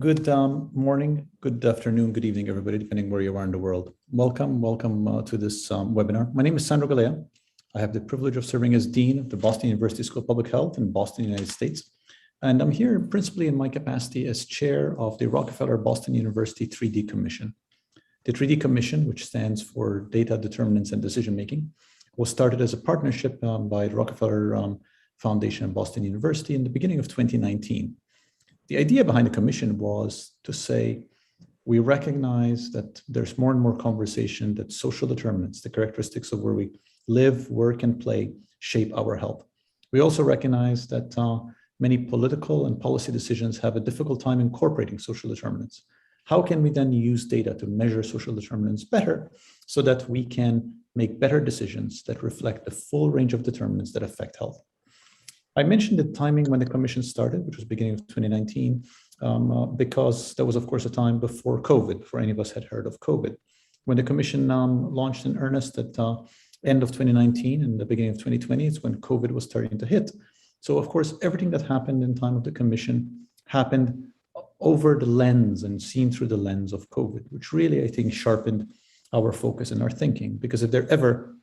Good morning, good afternoon, good evening, everybody, depending where you are in the world. Welcome to this webinar. My name is Sandro Galea. I have the privilege of serving as Dean of the Boston University School of Public Health in Boston, United States. And I'm here principally in my capacity as chair of the Rockefeller Boston University 3D Commission. The 3D Commission, which stands for Data, Determinants, and Decision-Making, was started as a partnership by the Rockefeller Foundation and Boston University in the beginning of 2019. The idea behind the commission was to say, we recognize that there's more and more conversation that social determinants, the characteristics of where we live, work, and play, shape our health. We also recognize that many political and policy decisions have a difficult time incorporating social determinants. How can we then use data to measure social determinants better so that we can make better decisions that reflect the full range of determinants that affect health? I mentioned the timing when the commission started, which was beginning of 2019, because that was, of course, a time before COVID, before any of us had heard of COVID. When the commission launched in earnest at end of 2019 and the beginning of 2020, it's when COVID was starting to hit. So, of course, everything that happened in time of the commission happened over the lens and seen through the lens of COVID, which really, I think, sharpened our focus and our thinking. Because if there ever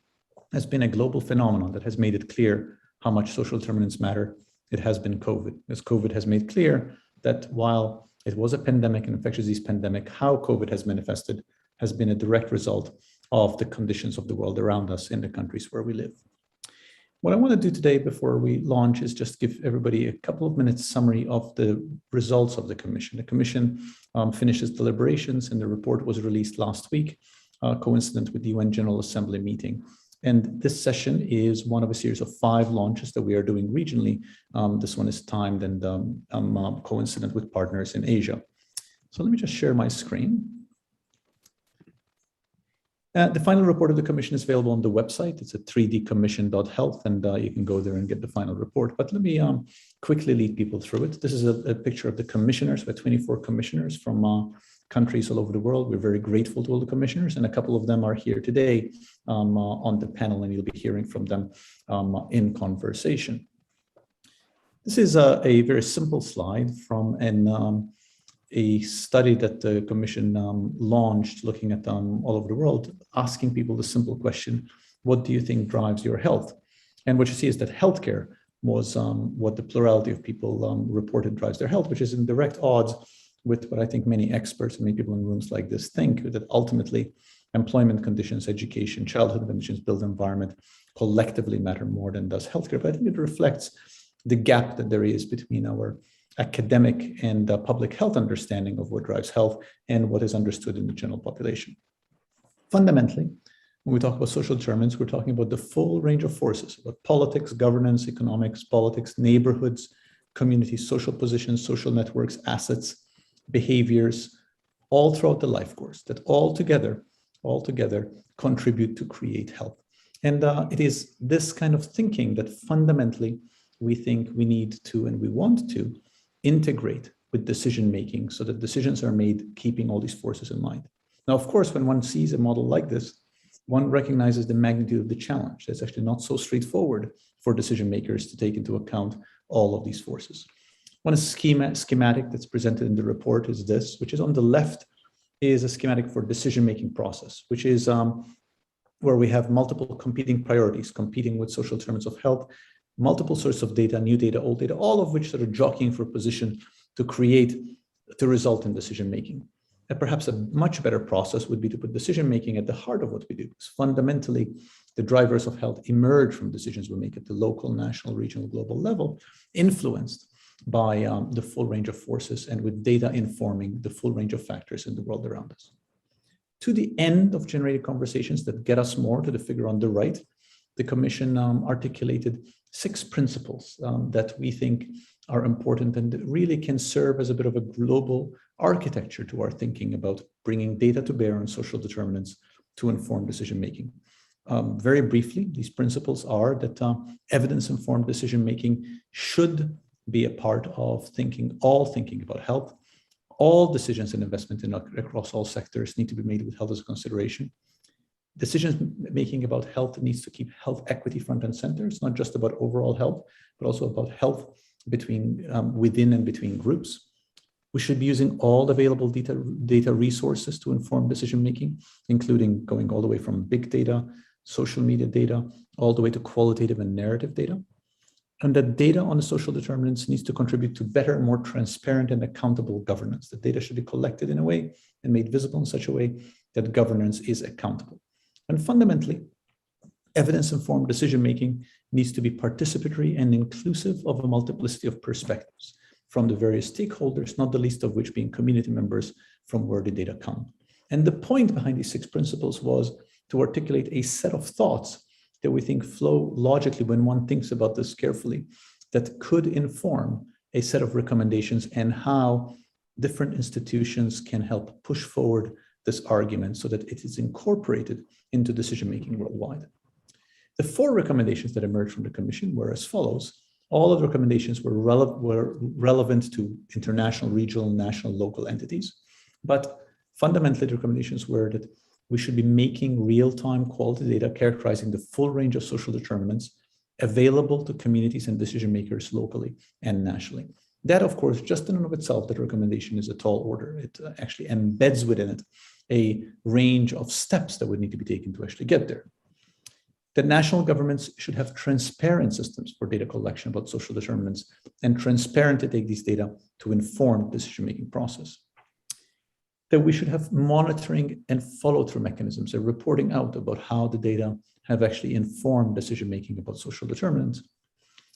has been a global phenomenon that has made it clear how much social determinants matter, it has been COVID. As COVID has made clear that while it was a pandemic, an infectious disease pandemic, how COVID has manifested has been a direct result of the conditions of the world around us in the countries where we live. What I want to do today before we launch is just give everybody a couple of minutes summary of the results of the commission. The commission finished its deliberations and the report was released last week, coincident with the UN General Assembly meeting. And this session is one of a series of 5 launches that we are doing regionally. This one is timed and coincident with partners in Asia. So let me just share my screen. The final report of the commission is available on the website. It's at 3dcommission.health, and you can go there and get the final report. But let me quickly lead people through it. This is a picture of the commissioners. We have 24 commissioners from countries all over the world. We're very grateful to all the commissioners, and a couple of them are here today on the panel, and you'll be hearing from them in conversation. This is a very simple slide from a study that the commission launched looking at all over the world, asking people the simple question, what do you think drives your health? And what you see is that healthcare was what the plurality of people reported drives their health, which is in direct odds with what I think many experts and many people in rooms like this think, that ultimately employment conditions, education, childhood conditions, built environment collectively matter more than does healthcare. But I think it reflects the gap that there is between our academic and public health understanding of what drives health and what is understood in the general population. Fundamentally, when we talk about social determinants, we're talking about the full range of forces, about politics, governance, economics, politics, neighborhoods, communities, social positions, social networks, assets, behaviors, all throughout the life course, that all together contribute to create health. And it is this kind of thinking that fundamentally we think we need to and we want to integrate with decision making so that decisions are made keeping all these forces in mind. Now, of course, when one sees a model like this, one recognizes the magnitude of the challenge. It's actually not so straightforward for decision makers to take into account all of these forces. One schematic that's presented in the report is this, which is on the left is a schematic for decision-making process, which is where we have multiple competing priorities, competing with social determinants of health, multiple sources of data, new data, old data, all of which sort of jockeying for position to result in decision-making. And perhaps a much better process would be to put decision-making at the heart of what we do. Because fundamentally, the drivers of health emerge from decisions we make at the local, national, regional, global level, influenced by the full range of forces and with data informing the full range of factors in the world around us. To the end of generated conversations that get us more to the figure on the right, the commission articulated 6 principles that we think are important and really can serve as a bit of a global architecture to our thinking about bringing data to bear on social determinants to inform decision-making. Very briefly, these principles are that evidence-informed decision-making should be a part of thinking about health. All decisions and investment across all sectors need to be made with health as a consideration. Decisions making about health needs to keep health equity front and center. It's not just about overall health, but also about health within and between groups. We should be using all available data resources to inform decision-making, including going all the way from big data, social media data, all the way to qualitative and narrative data. And that data on the social determinants needs to contribute to better, more transparent and accountable governance. The data should be collected in a way and made visible in such a way that governance is accountable. And fundamentally, evidence-informed decision-making needs to be participatory and inclusive of a multiplicity of perspectives from the various stakeholders, not the least of which being community members from where the data come. And the point behind these 6 principles was to articulate a set of thoughts that we think flow logically when one thinks about this carefully, that could inform a set of recommendations and how different institutions can help push forward this argument so that it is incorporated into decision-making worldwide. The 4 recommendations that emerged from the Commission were as follows. All of the recommendations were relevant to international, regional, national, local entities. But fundamentally, the recommendations were that we should be making real-time quality data characterizing the full range of social determinants available to communities and decision makers locally and nationally. That, of course, just in and of itself, that recommendation is a tall order. It actually embeds within it a range of steps that would need to be taken to actually get there. That national governments should have transparent systems for data collection about social determinants and transparent to take these data to inform the decision-making process. That we should have monitoring and follow-through mechanisms and reporting out about how the data have actually informed decision-making about social determinants.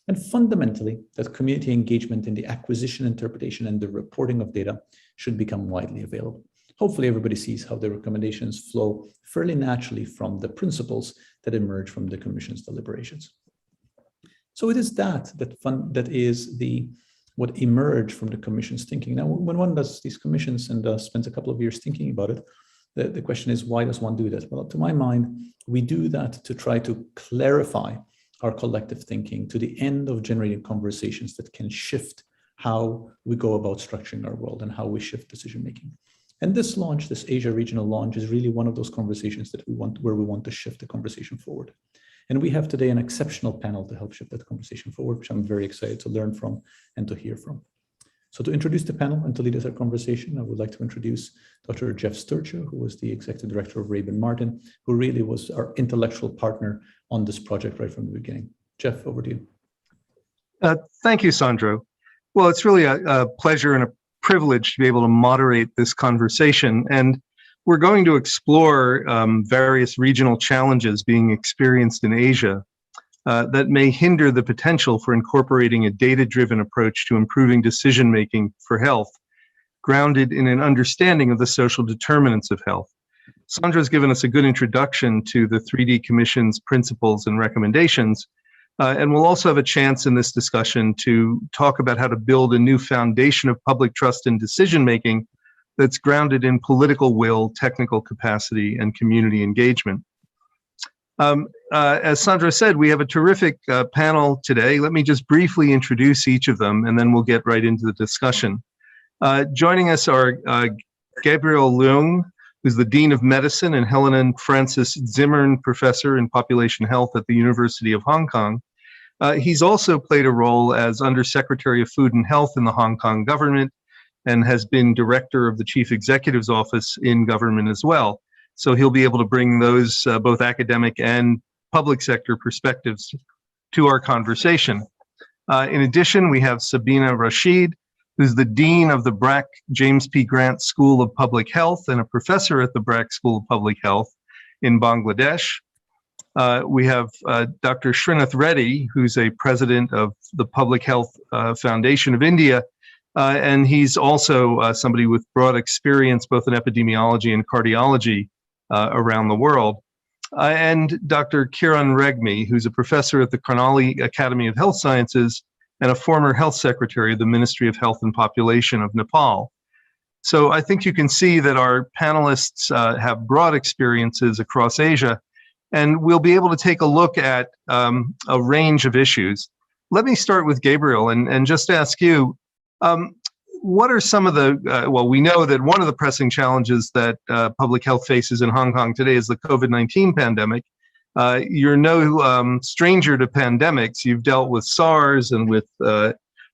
And fundamentally, that community engagement in the acquisition, interpretation, and the reporting of data should become widely available. Hopefully, everybody sees how the recommendations flow fairly naturally from the principles that emerge from the Commission's deliberations. So it is that is what emerged from the Commission's thinking. Now, when one does these commissions and spends a couple of years thinking about it, the question is, why does one do that? Well, to my mind, we do that to try to clarify our collective thinking to the end of generating conversations that can shift how we go about structuring our world and how we shift decision-making. And this launch, this Asia regional launch, is really one of those conversations that where we want to shift the conversation forward. And we have today an exceptional panel to help shift that conversation forward, which I'm very excited to learn from and to hear from. So to introduce the panel and to lead us our conversation, I would like to introduce Dr. Jeff Sturcher, who was the Executive Director of Rabin Martin, who really was our intellectual partner on this project right from the beginning. Jeff, over to you. Thank you, Sandro. Well, it's really a pleasure and a privilege to be able to moderate this conversation. And we're going to explore various regional challenges being experienced in Asia that may hinder the potential for incorporating a data-driven approach to improving decision-making for health, grounded in an understanding of the social determinants of health. Sandra's given us a good introduction to the 3D Commission's principles and recommendations, and we'll also have a chance in this discussion to talk about how to build a new foundation of public trust in decision-making that's grounded in political will, technical capacity, and community engagement. As Sandra said, we have a terrific panel today. Let me just briefly introduce each of them, and then we'll get right into the discussion. Joining us are Gabriel Leung, who's the Dean of Medicine, and Helena Francis Zimmern Professor in Population Health at the University of Hong Kong. He's also played a role as Undersecretary of Food and Health in the Hong Kong government and has been Director of the Chief Executive's Office in government as well. So he'll be able to bring those both academic and public sector perspectives to our conversation. In addition, we have Sabina Rashid, who's the Dean of the BRAC James P. Grant School of Public Health and a professor at the BRAC School of Public Health in Bangladesh. We have Dr. Srinath Reddy, who's a president of the Public Health Foundation of India, and he's also somebody with broad experience both in epidemiology and cardiology around the world. And Dr. Kiran Regmi, who's a professor at the Karnali Academy of Health Sciences and a former health secretary of the Ministry of Health and Population of Nepal. So I think you can see that our panelists have broad experiences across Asia, and we'll be able to take a look at a range of issues. Let me start with Gabriel and just ask you, what are some of the, well, we know that one of the pressing challenges that public health faces in Hong Kong today is the COVID-19 pandemic. You're no stranger to pandemics. You've dealt with SARS and with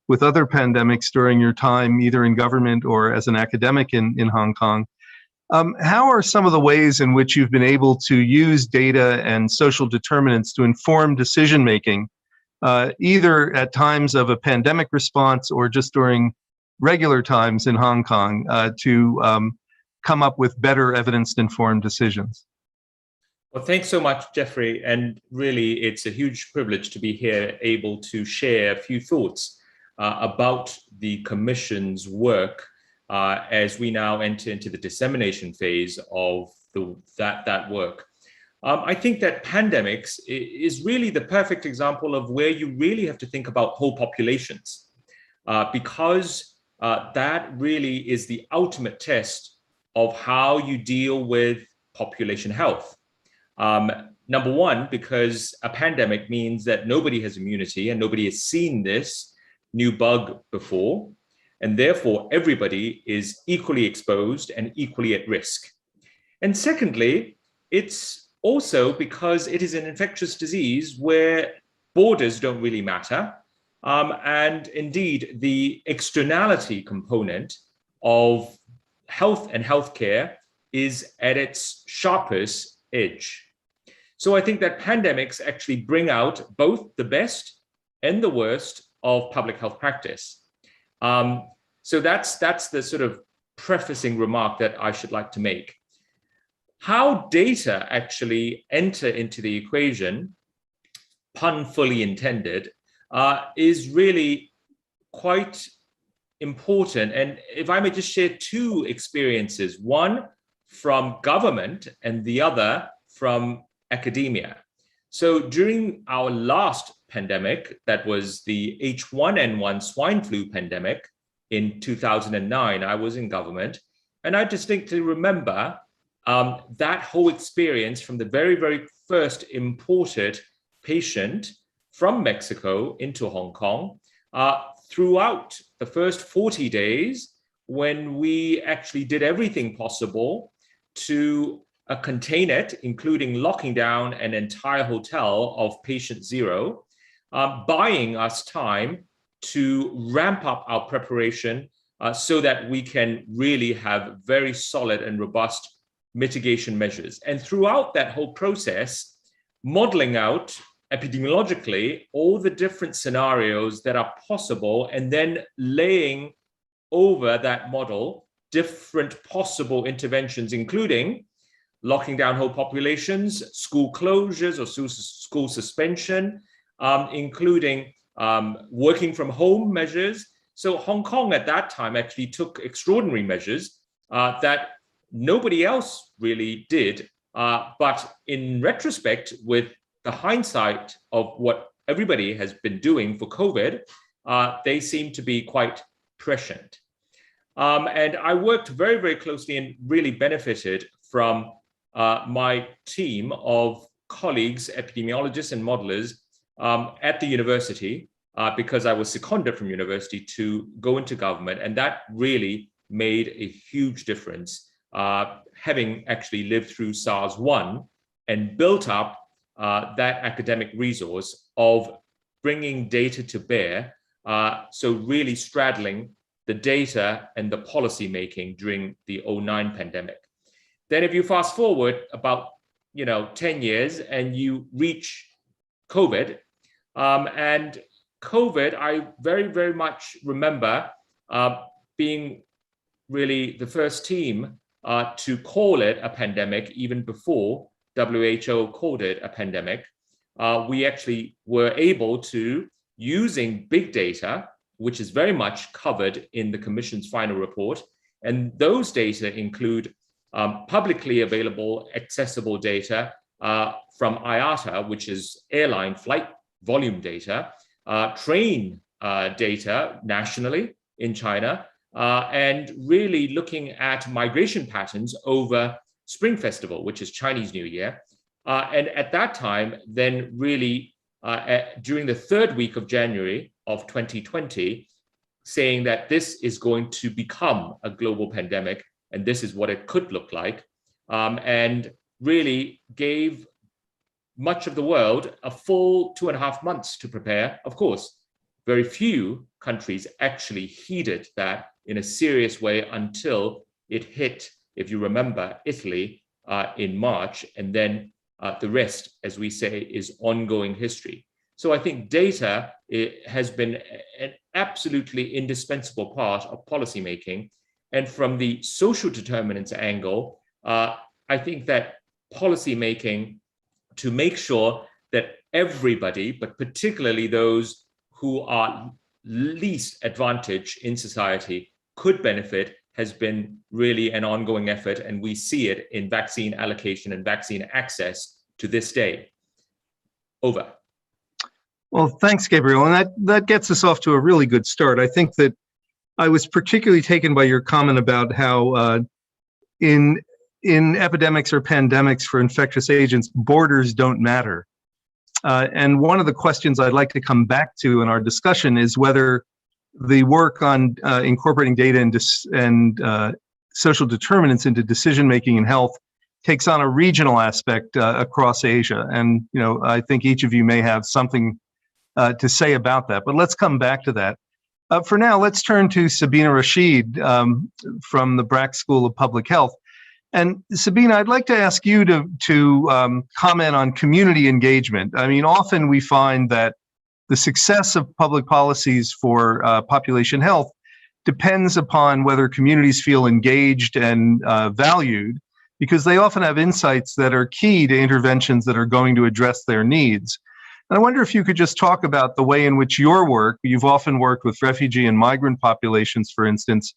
with other pandemics during your time, either in government or as an academic in Hong Kong. How are some of the ways in which you've been able to use data and social determinants to inform decision-making, either at times of a pandemic response or just during regular times in Hong Kong, to come up with better evidence-informed decisions? Well, thanks so much, Jeffrey. And really, it's a huge privilege to be here, able to share a few thoughts about the Commission's work as we now enter into the dissemination phase of that work. I think that pandemics is really the perfect example of where you really have to think about whole populations, because that really is the ultimate test of how you deal with population health. Number one, because a pandemic means that nobody has immunity and nobody has seen this new bug before, and therefore everybody is equally exposed and equally at risk. And secondly, it's also because it is an infectious disease where borders don't really matter. And indeed, the externality component of health and healthcare is at its sharpest edge. So I think that pandemics actually bring out both the best and the worst of public health practice. So that's the sort of prefacing remark that I should like to make. How data actually enter into the equation, pun fully intended, is really quite important. And if I may just share two experiences, one from government and the other from academia. So during our last pandemic, that was the H1N1 swine flu pandemic in 2009, I was in government. And I distinctly remember that whole experience from the very, very first imported patient from Mexico into Hong Kong throughout the first 40 days, when we actually did everything possible to contain it, including locking down an entire hotel of patient zero, buying us time to ramp up our preparation so that we can really have very solid and robust mitigation measures. And throughout that whole process, modeling out epidemiologically all the different scenarios that are possible, and then laying over that model different possible interventions, including locking down whole populations, school closures or school suspension, including working from home measures. So Hong Kong at that time actually took extraordinary measures that nobody else really did. But in retrospect, with the hindsight of what everybody has been doing for COVID, they seem to be quite prescient. And I worked very, very closely and really benefited from my team of colleagues, epidemiologists and modelers at the university, because I was seconded from university to go into government. And that really made a huge difference, having actually lived through SARS-1 and built up that academic resource of bringing data to bear. So really straddling the data and the policy making during the 2009 pandemic. Then if you fast forward about 10 years and you reach COVID, and COVID, I very, very much remember being really the first team to call it a pandemic even before WHO called it a pandemic. We actually were able to, using big data, which is very much covered in the Commission's final report, and those data include publicly available, accessible data from IATA, which is airline flight volume data, train data nationally in China, and really looking at migration patterns over Spring Festival, which is Chinese New Year. And at that time, then really during the third week of January of 2020, saying that this is going to become a global pandemic, and this is what it could look like, and really gave much of the world a full 2.5 months to prepare, of course, very few countries actually heeded that in a serious way until it hit, if you remember, Italy in March, and then the rest, as we say, is ongoing history. So I think data has been an absolutely indispensable part of policymaking. And from the social determinants angle, I think that policymaking to make sure that everybody, but particularly those who are least advantaged in society, could benefit, has been really an ongoing effort. And we see it in vaccine allocation and vaccine access to this day. Over. Well, thanks, Gabriel. And that gets us off to a really good start. I think that I was particularly taken by your comment about how in epidemics or pandemics for infectious agents, borders don't matter. And one of the questions I'd like to come back to in our discussion is whether the work on incorporating data and social determinants into decision-making in health takes on a regional aspect across Asia. And I think each of you may have something to say about that, but let's come back to that. For now, let's turn to Sabina Rashid from the Brack School of Public Health. And Sabina, I'd like to ask you to comment on community engagement. I mean, often we find that the success of public policies for population health depends upon whether communities feel engaged and valued, because they often have insights that are key to interventions that are going to address their needs. And I wonder if you could just talk about the way in which your work, you've often worked with refugee and migrant populations, for instance.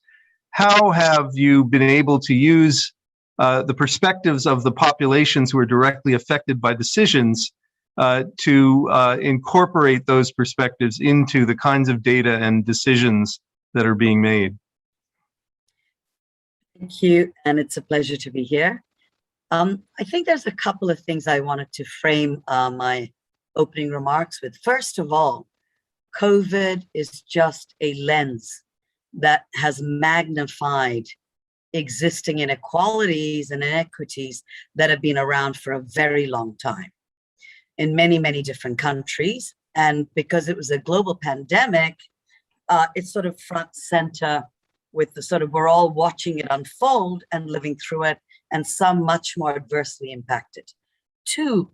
How have you been able to use the perspectives of the populations who are directly affected by decisions to incorporate those perspectives into the kinds of data and decisions that are being made? Thank you, and it's a pleasure to be here. I think there's a couple of things I wanted to frame my opening remarks with. First of all, COVID is just a lens that has magnified existing inequalities and inequities that have been around for a very long time in many, many different countries. And because it was a global pandemic, it's sort of front center with the sort of, we're all watching it unfold and living through it, and some much more adversely impacted. Two,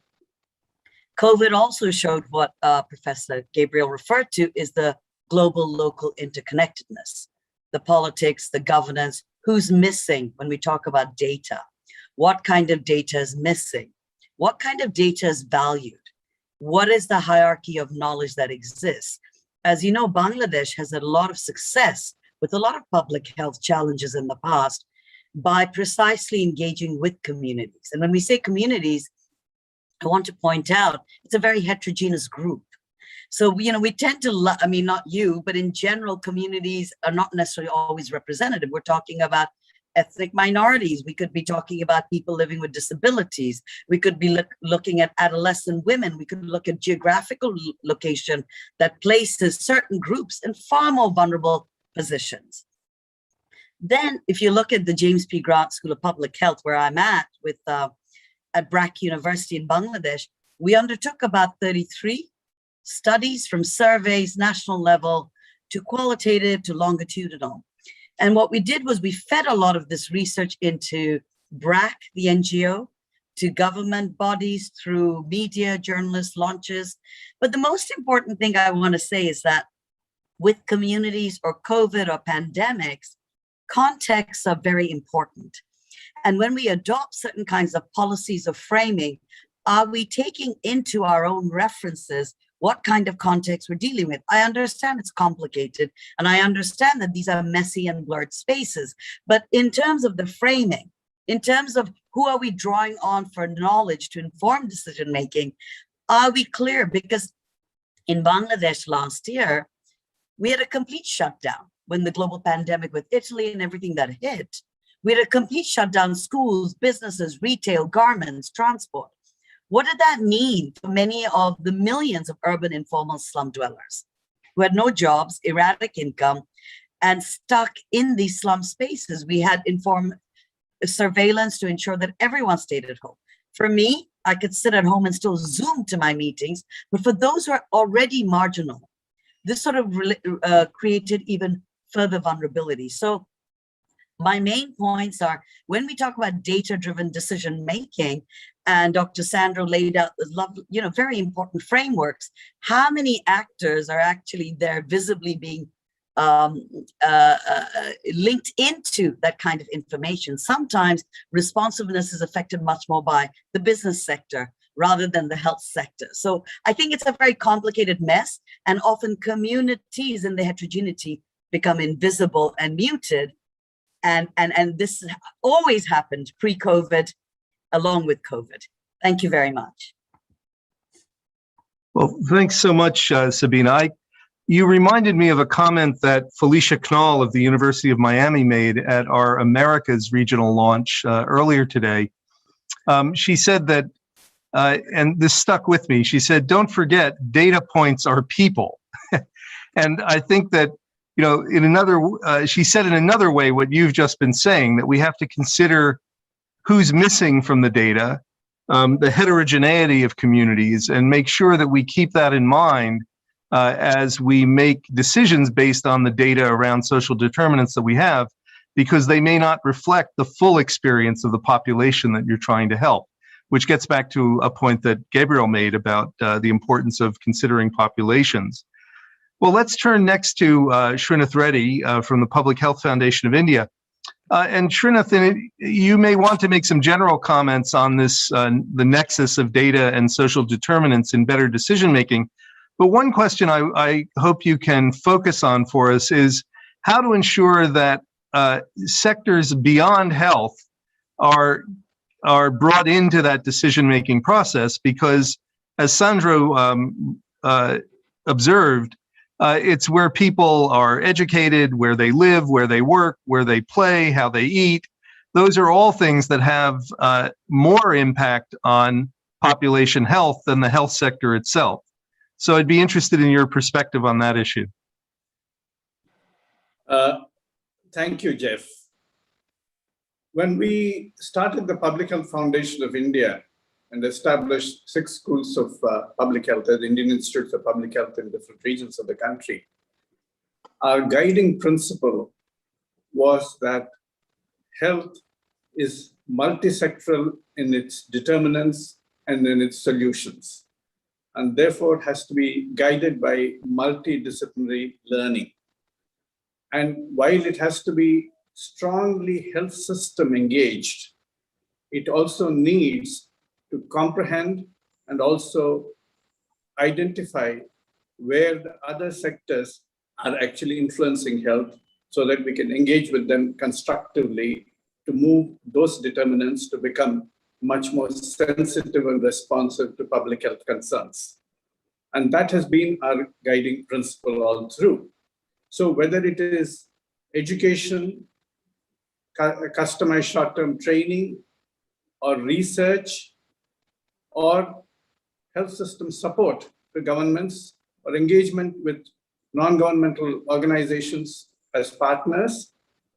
COVID also showed what Professor Gabriel referred to is the global local interconnectedness, the politics, the governance, who's missing when we talk about data, what kind of data is missing, what kind of data is valued, what is the hierarchy of knowledge that exists. As you know, Bangladesh has had a lot of success with a lot of public health challenges in the past by precisely engaging with communities. And when we say communities, I want to point out, it's a very heterogeneous group. So, we tend to, I mean, not you, but in general, communities are not necessarily always representative. We're talking about ethnic minorities. We could be talking about people living with disabilities. We could be looking at adolescent women. We could look at geographical location that places certain groups in far more vulnerable positions. Then, if you look at the James P. Grant School of Public Health, where I'm at Brack University in Bangladesh, we undertook about 33 studies from surveys, national level, to qualitative, to longitudinal. And what we did was we fed a lot of this research into Brack, the NGO, to government bodies through media, journalists, launches. But the most important thing I want to say is that with communities or COVID or pandemics, contexts are very important. And when we adopt certain kinds of policies or framing, are we taking into our own references what kind of context we're dealing with? I understand it's complicated, and I understand that these are messy and blurred spaces. But in terms of the framing, in terms of who are we drawing on for knowledge to inform decision making, are we clear? Because in Bangladesh last year, we had a complete shutdown when the global pandemic with Italy and everything that hit. We had a complete shutdown, schools, businesses, retail, garments, transport. What did that mean for many of the millions of urban informal slum dwellers who had no jobs, erratic income, and stuck in these slum spaces? We had informed surveillance to ensure that everyone stayed at home. For me, I could sit at home and still Zoom to my meetings, but for those who are already marginal, this sort of created even further vulnerability. So my main points are, when we talk about data-driven decision making, and Dr. Sandro laid out the lovely, very important frameworks, how many actors are actually there visibly being linked into that kind of information? Sometimes responsiveness is affected much more by the business sector rather than the health sector. So I think it's a very complicated mess, and often communities in the heterogeneity become invisible and muted. And this always happened pre-COVID, along with COVID. Thank you very much. Well, thanks so much, Sabina. You reminded me of a comment that Felicia Knoll of the University of Miami made at our Americas regional launch earlier today. She said that, and this stuck with me, she said, don't forget, data points are people. And I think that, in another, she said in another way what you've just been saying, that we have to consider who's missing from the data, the heterogeneity of communities, and make sure that we keep that in mind as we make decisions based on the data around social determinants that we have, because they may not reflect the full experience of the population that you're trying to help, which gets back to a point that Gabriel made about the importance of considering populations. Well, let's turn next to Srinath Reddy from the Public Health Foundation of India. And Srinath, you may want to make some general comments on this, the nexus of data and social determinants in better decision making. But one question I hope you can focus on for us is how to ensure that sectors beyond health are brought into that decision-making process, because as Sandro observed, it's where people are educated, where they live, where they work, where they play, how they eat. Those are all things that have more impact on population health than the health sector itself. So I'd be interested in your perspective on that issue. Thank you, Jeff. When we started the Public Health Foundation of India and established 6 schools of public health, the Indian Institutes of Public Health in different regions of the country, our guiding principle was that health is multisectoral in its determinants and in its solutions, and therefore has to be guided by multidisciplinary learning. And while it has to be strongly health system engaged, it also needs to comprehend and also identify where the other sectors are actually influencing health, so that we can engage with them constructively to move those determinants to become much more sensitive and responsive to public health concerns. And that has been our guiding principle all through. So whether it is education, customized short-term training, or research, or health system support to governments, or engagement with non-governmental organizations as partners,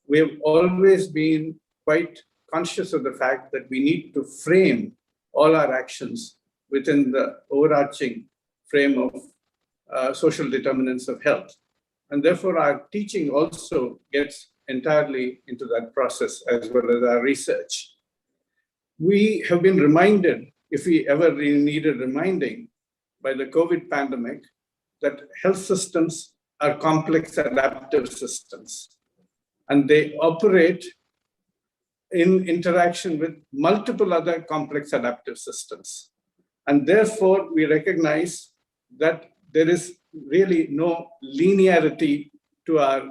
we have always been quite conscious of the fact that we need to frame all our actions within the overarching frame of social determinants of health. And therefore, our teaching also gets entirely into that process, as well as our research. We have been reminded, if we ever really needed reminding, by the COVID pandemic, that health systems are complex adaptive systems, and they operate in interaction with multiple other complex adaptive systems. And therefore, we recognize that there is really no linearity to our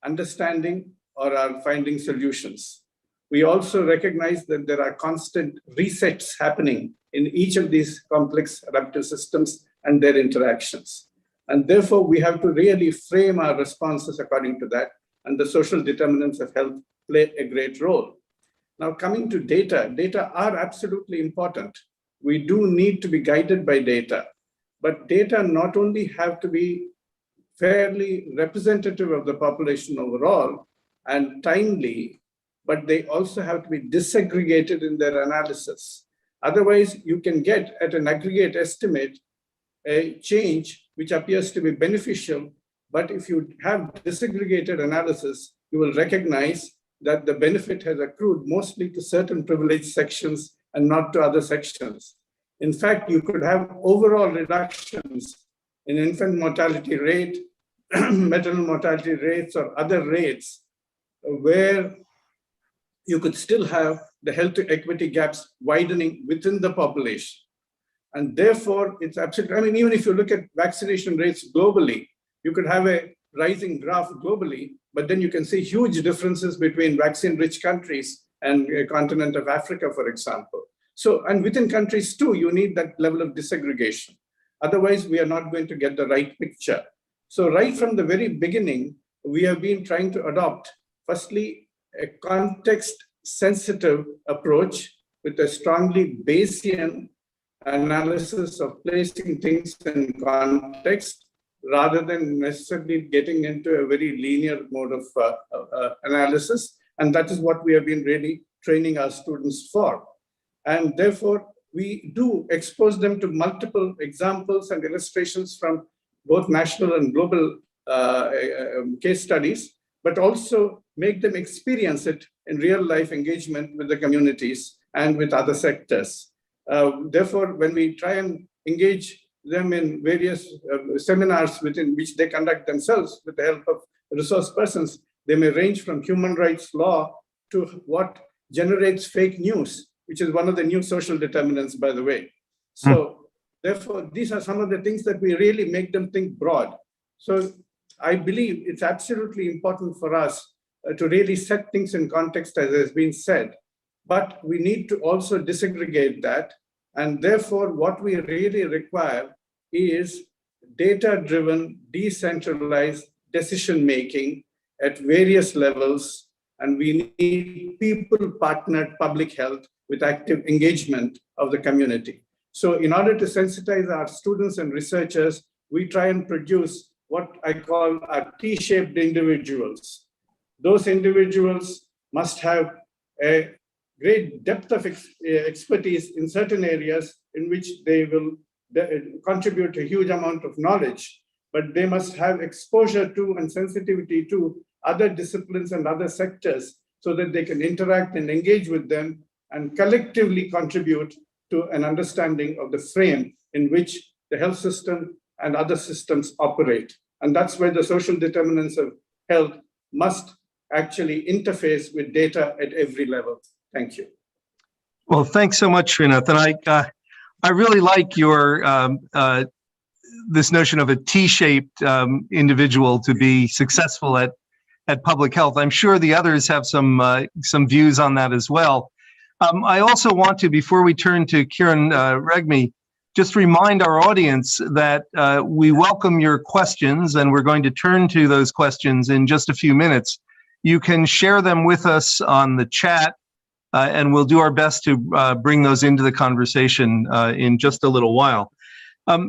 understanding or our finding solutions. We also recognize that there are constant resets happening in each of these complex adaptive systems and their interactions. And therefore, we have to really frame our responses according to that, and the social determinants of health play a great role. Now, coming to data, data are absolutely important. We do need to be guided by data, but data not only have to be fairly representative of the population overall and timely, but they also have to be disaggregated in their analysis. Otherwise, you can get at an aggregate estimate a change which appears to be beneficial, But if you have disaggregated analysis, you will recognize that the benefit has accrued mostly to certain privileged sections and not to other sections. In fact, you could have overall reductions in infant mortality rate, maternal mortality rates, or other rates where you could still have the health equity gaps widening within the population. And therefore, it's absolutely, I mean, even if you look at vaccination rates globally, you could have a rising graph globally, but then you can see huge differences between vaccine-rich countries and a continent of Africa, for example. So, and within countries too, you need that level of disaggregation. Otherwise, we are not going to get the right picture. So right from the very beginning, we have been trying to adopt, firstly, a context-sensitive approach with a strongly Bayesian analysis of placing things in context, rather than necessarily getting into a very linear mode of analysis. And that is what we have been really training our students for. And therefore, we do expose them to multiple examples and illustrations from both national and global case studies, but also make them experience it in real life engagement with the communities and with other sectors. Therefore, when we try and engage them in various seminars within which they conduct themselves with the help of resource persons, they may range from human rights law to what generates fake news, which is one of the new social determinants, by the way. So therefore, these are some of the things that we really make them think broad. So I believe it's absolutely important for us to really set things in context, as has been said, but we need to also disaggregate that. And therefore, what we really require is data-driven, decentralized decision-making at various levels. And we need people-partnered public health with active engagement of the community. So in order to sensitize our students and researchers, we try and produce what I call our T-shaped individuals. Those individuals must have a great depth of expertise in certain areas in which they will contribute a huge amount of knowledge, but they must have exposure to and sensitivity to other disciplines and other sectors so that they can interact and engage with them and collectively contribute to an understanding of the frame in which the health system and other systems operate. And that's where the social determinants of health must actually interface with data at every level. Thank you. Well, thanks so much, Srinath. And I really like your this notion of a T-shaped individual to be successful at public health. I'm sure the others have some views on that as well. I also want to, before we turn to Kiran Regmi, just remind our audience that we welcome your questions, and we're going to turn to those questions in just a few minutes. You can share them with us on the chat, and we'll do our best to bring those into the conversation in just a little while.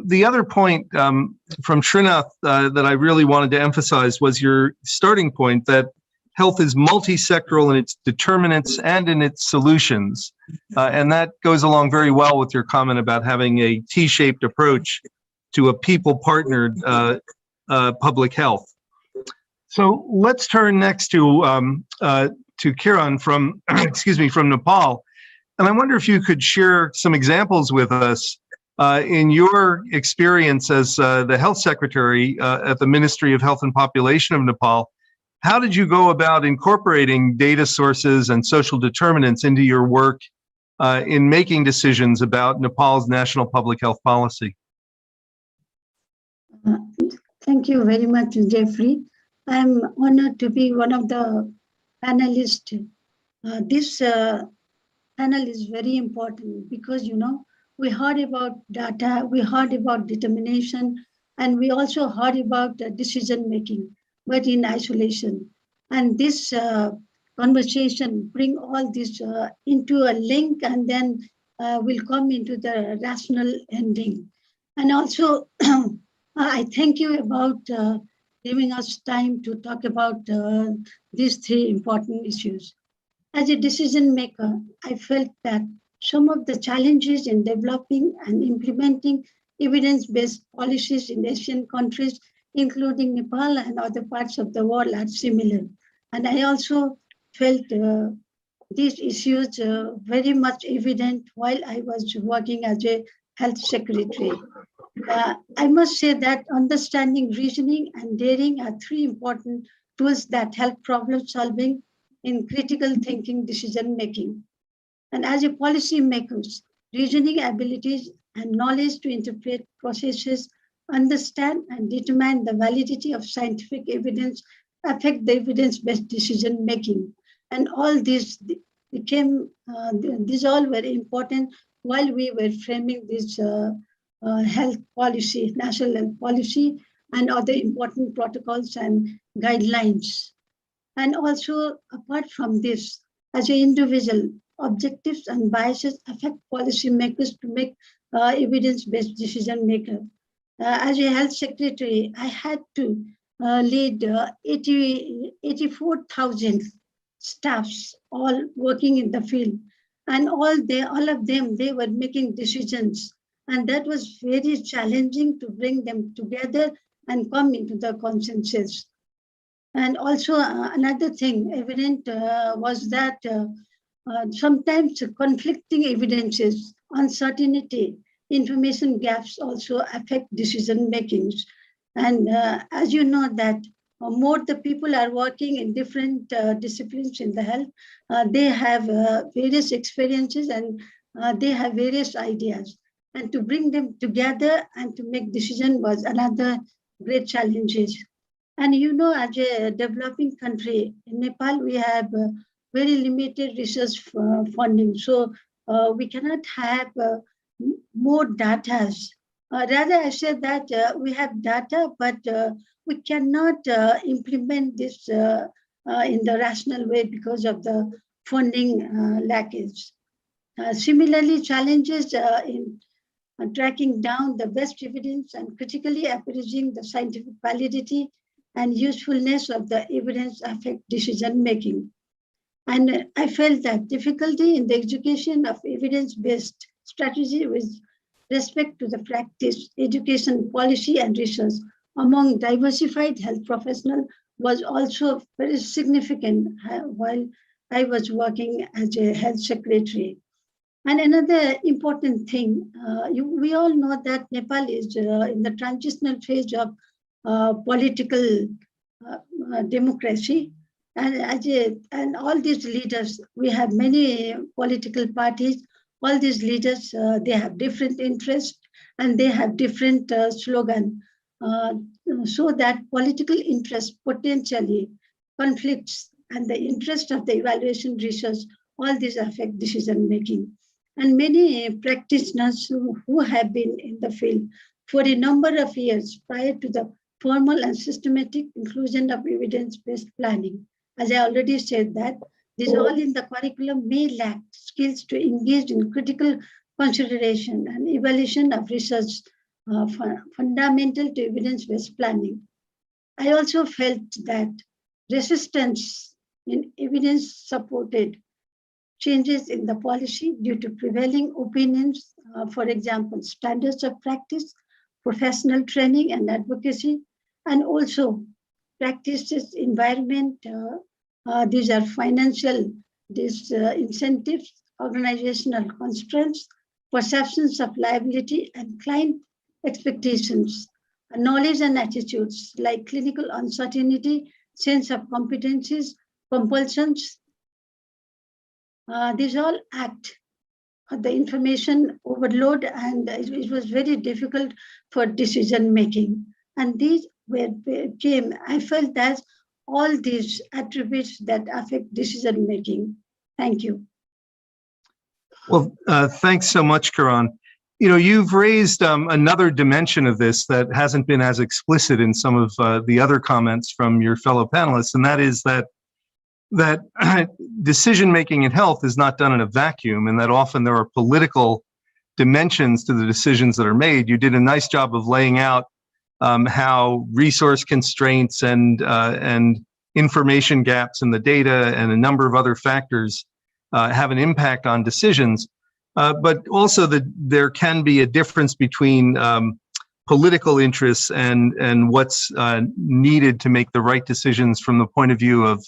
The other point from Srinath that I really wanted to emphasize was your starting point that health is multisectoral in its determinants and in its solutions. And that goes along very well with your comment about having a T-shaped approach to a people-partnered public health. So let's turn next to Kiran from, excuse me, from Nepal. And I wonder if you could share some examples with us in your experience as the health secretary at the Ministry of Health and Population of Nepal. How did you go about incorporating data sources and social determinants into your work in making decisions about Nepal's national public health policy? Thank you very much, Jeffrey. I'm honored to be one of the panelists. This panel is very important because, you know, we heard about data, we heard about determination, and we also heard about decision making, but in isolation. And this conversation bring all this into a link, and then will come into the rational ending. And also, I thank you about giving us time to talk about these three important issues. As a decision maker, I felt that some of the challenges in developing and implementing evidence-based policies in Asian countries including Nepal and other parts of the world, are similar. And I also felt these issues very much evident while I was working as a health secretary. I must say that understanding, reasoning, and daring are three important tools that help problem solving in critical thinking decision making. And as a policy makers, reasoning abilities and knowledge to interpret processes, understand and determine the validity of scientific evidence affect the evidence-based decision making. And all these became, these all were important while we were framing this health policy, national health policy, and other important protocols and guidelines. And also, apart from this, as an individual, objectives and biases affect policymakers to make evidence-based decision maker. As a health secretary, I had to lead 84,000 staffs, all working in the field, and all of them, they were making decisions, and that was very challenging to bring them together and come into the consensus. And also another thing evident was that sometimes conflicting evidences, uncertainty, information gaps also affect decision makings. And as you know that more the people are working in different disciplines in the health, they have various experiences and they have various ideas. And to bring them together and to make decision was another great challenges. And you know, as a developing country, in Nepal, we have very limited research funding. So we cannot have more data. Rather, I said that we have data, but we cannot implement this in the rational way because of the funding lackage. Similarly, challenges in tracking down the best evidence and critically appraising the scientific validity and usefulness of the evidence affect decision making. And I felt that difficulty in the education of evidence-based strategy with respect to the practice, education, policy, and research among diversified health professionals was also very significant while I was working as a health secretary. And another important thing, we all know that Nepal is in the transitional phase of political democracy. And all these leaders, we have many political parties, all these leaders, they have different interests and they have different slogan. So that political interest potentially conflicts and the interest of the evaluation research, all these affect decision making. And many practitioners who have been in the field for a number of years prior to the formal and systematic inclusion of evidence-based planning. As I already said that, these all in the curriculum may lack skills to engage in critical consideration and evaluation of research fundamental to evidence-based planning. I also felt that resistance in evidence-supported changes in the policy due to prevailing opinions, for example, standards of practice, professional training and advocacy, and also practices environment. These are financial incentives, organizational constraints, perceptions of liability and client expectations, knowledge and attitudes like clinical uncertainty, sense of competencies, compulsions. These all act the information overload, and it was very difficult for decision making. And these came, I felt that all these attributes that affect decision making. Thank you. Well, thanks so much, Karan. You know, you've raised another dimension of this that hasn't been as explicit in some of the other comments from your fellow panelists, and that is that decision-making in health is not done in a vacuum, and that often there are political dimensions to the decisions that are made. You did a nice job of laying out how resource constraints and information gaps in the data and a number of other factors have an impact on decisions, but also that there can be a difference between political interests and what's needed to make the right decisions from the point of view of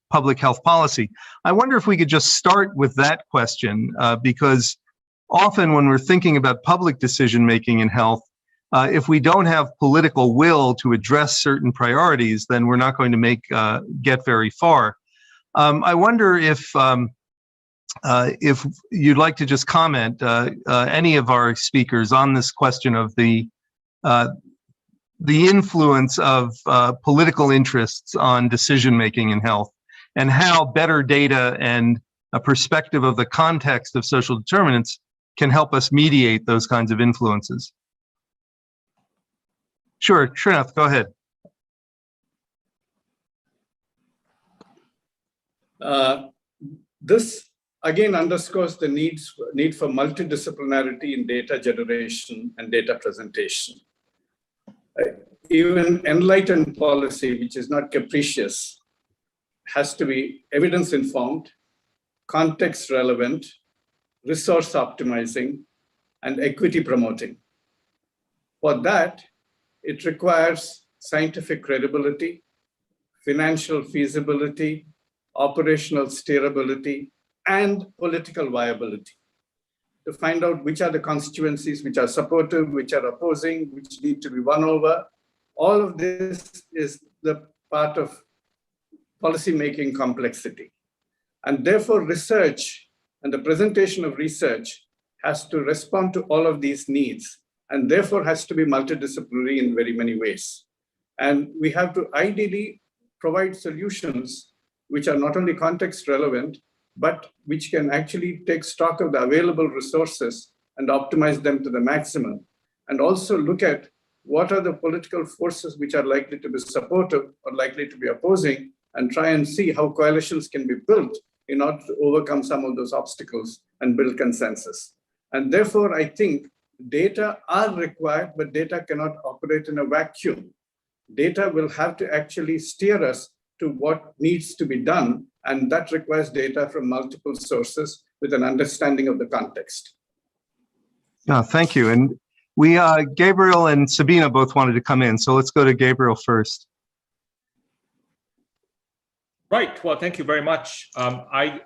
public health policy. I wonder if we could just start with that question, because often when we're thinking about public decision making in health, if we don't have political will to address certain priorities, then we're not going to get very far. I wonder if you'd like to just comment, any of our speakers, on this question of the influence of political interests on decision making in health, and how better data and a perspective of the context of social determinants can help us mediate those kinds of influences. Sure, Srinath, go ahead. This again underscores the need for multidisciplinarity in data generation and data presentation. Even enlightened policy, which is not capricious, has to be evidence-informed, context-relevant, resource optimizing, and equity promoting. For that, it requires scientific credibility, financial feasibility, operational steerability, and political viability to find out which are the constituencies which are supportive, which are opposing, which need to be won over. All of this is the part of policy-making complexity. And therefore, research and the presentation of research has to respond to all of these needs, and therefore has to be multidisciplinary in very many ways. And we have to ideally provide solutions which are not only context relevant, but which can actually take stock of the available resources and optimize them to the maximum. And also look at what are the political forces which are likely to be supportive or likely to be opposing, and try and see how coalitions can be built in order to overcome some of those obstacles and build consensus. And therefore, I think data are required, but data cannot operate in a vacuum. Data will have to actually steer us to what needs to be done, and that requires data from multiple sources with an understanding of the context. Thank you. And we, Gabriel and Sabina both wanted to come in, so let's go to Gabriel first. Right. Well, thank you very much. I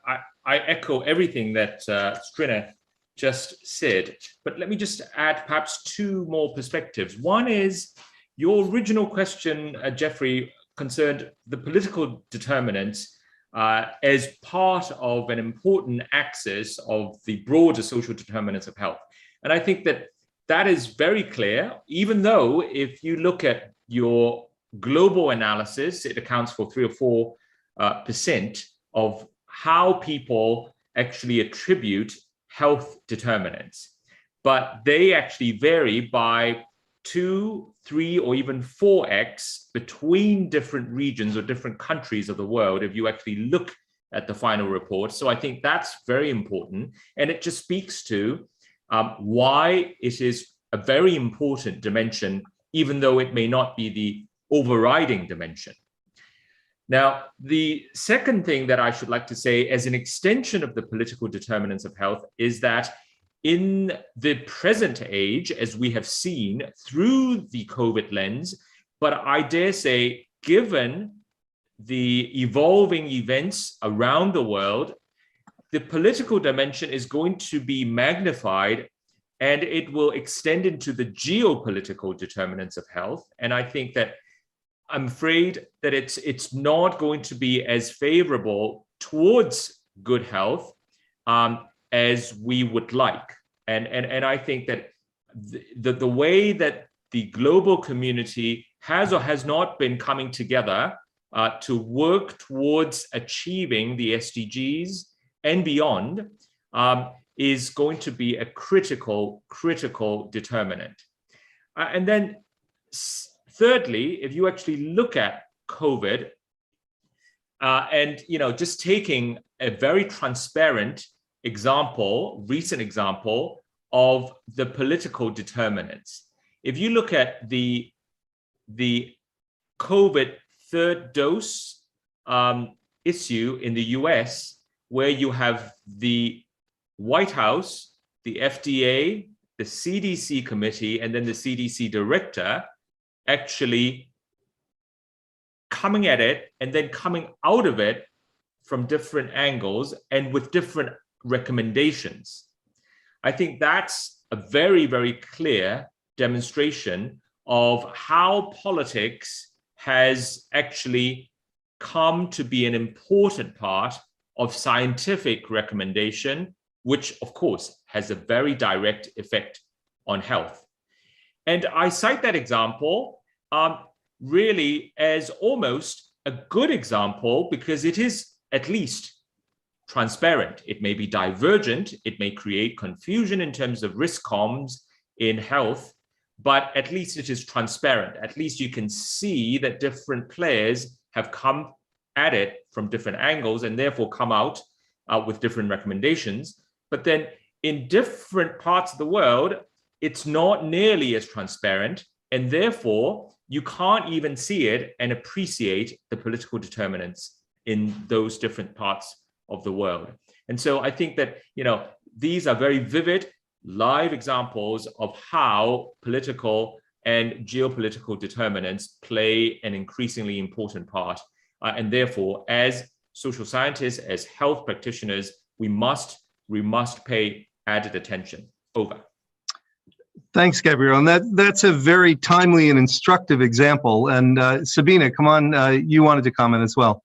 echo everything that Srinath just said, but let me just add perhaps two more perspectives. One is your original question, Jeffrey, concerned the political determinants as part of an important axis of the broader social determinants of health. And I think that that is very clear, even though if you look at your global analysis, it accounts for 3 or 4% of how people actually attribute health determinants. But they actually vary by 2, 3, or even 4x between different regions or different countries of the world if you actually look at the final report. So I think that's very important. And it just speaks to why it is a very important dimension, even though it may not be the overriding dimension. Now, the second thing that I should like to say as an extension of the political determinants of health is that in the present age, as we have seen through the COVID lens, but I dare say, given the evolving events around the world, the political dimension is going to be magnified, and it will extend into the geopolitical determinants of health. And I think that I'm afraid that it's not going to be as favorable towards good health as we would like. And I think that the way that the global community has or has not been coming together to work towards achieving the SDGs and beyond is going to be a critical determinant. And then thirdly, if you actually look at COVID and, just taking a very transparent example, recent example of the political determinants. If you look at the COVID third dose issue in the US, where you have the White House, the FDA, the CDC committee and then the CDC director actually coming at it and then coming out of it from different angles and with different recommendations. I think that's a very, very clear demonstration of how politics has actually come to be an important part of scientific recommendation, which of course has a very direct effect on health. And I cite that example really as almost a good example because it is at least transparent. It may be divergent, it may create confusion in terms of risk comms in health, but at least it is transparent. At least you can see that different players have come at it from different angles and therefore come out with different recommendations. But then in different parts of the world, it's not nearly as transparent, and therefore you can't even see it and appreciate the political determinants in those different parts of the world. And so I think that, you know, these are very vivid, live examples of how political and geopolitical determinants play an increasingly important part. And therefore, as social scientists, as health practitioners, we must pay added attention. Over. Thanks, Gabriel. And that's a very timely and instructive example. And Sabina, come on, you wanted to comment as well.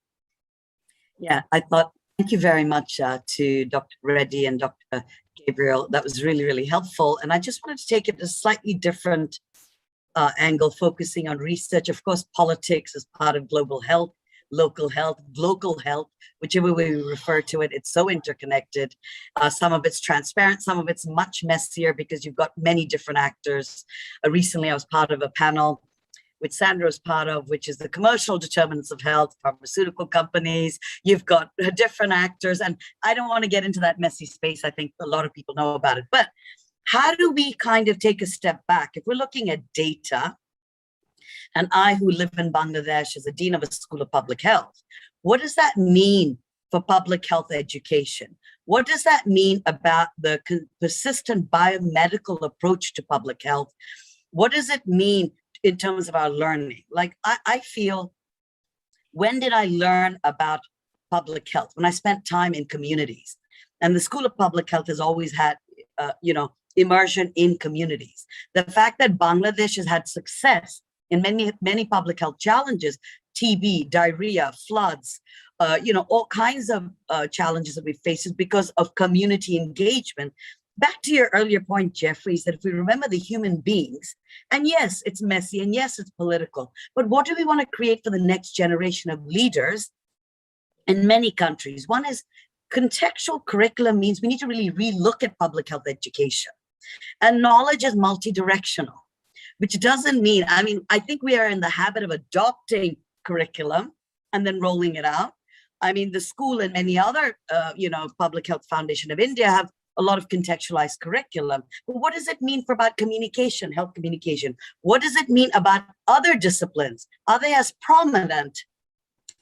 Yeah, I thought, thank you very much to Dr. Reddy and Dr. Gabriel. That was really, really helpful. And I just wanted to take it a slightly different angle, focusing on research. Of course, politics is part of global health, local health, whichever way we refer to it, it's so interconnected. Some of it's transparent, some of it's much messier because you've got many different actors. Recently, I was part of a panel which Sandra is part of, which is the commercial determinants of health, pharmaceutical companies. You've got different actors, and I don't want to get into that messy space. I think a lot of people know about it. But how do we kind of take a step back? If we're looking at data, and I, who live in Bangladesh as a dean of a school of public health, what does that mean for public health education? What does that mean about the persistent biomedical approach to public health? What does it mean in terms of our learning? Like, I feel, when did I learn about public health? When I spent time in communities. And the School of Public Health has always had, immersion in communities. The fact that Bangladesh has had success in many public health challenges, TB, diarrhea, floods, all kinds of challenges that we face is because of community engagement. Back to your earlier point, Jeffrey, is that if we remember the human beings, and yes, it's messy, and yes, it's political, but what do we want to create for the next generation of leaders in many countries? One is contextual curriculum means we need to really relook at public health education. And knowledge is multidirectional, which doesn't mean, I think we are in the habit of adopting curriculum and then rolling it out. The school and many other, Public Health Foundation of India have a lot of contextualized curriculum. But what does it mean for about communication, health communication? What does it mean about other disciplines? Are they as prominent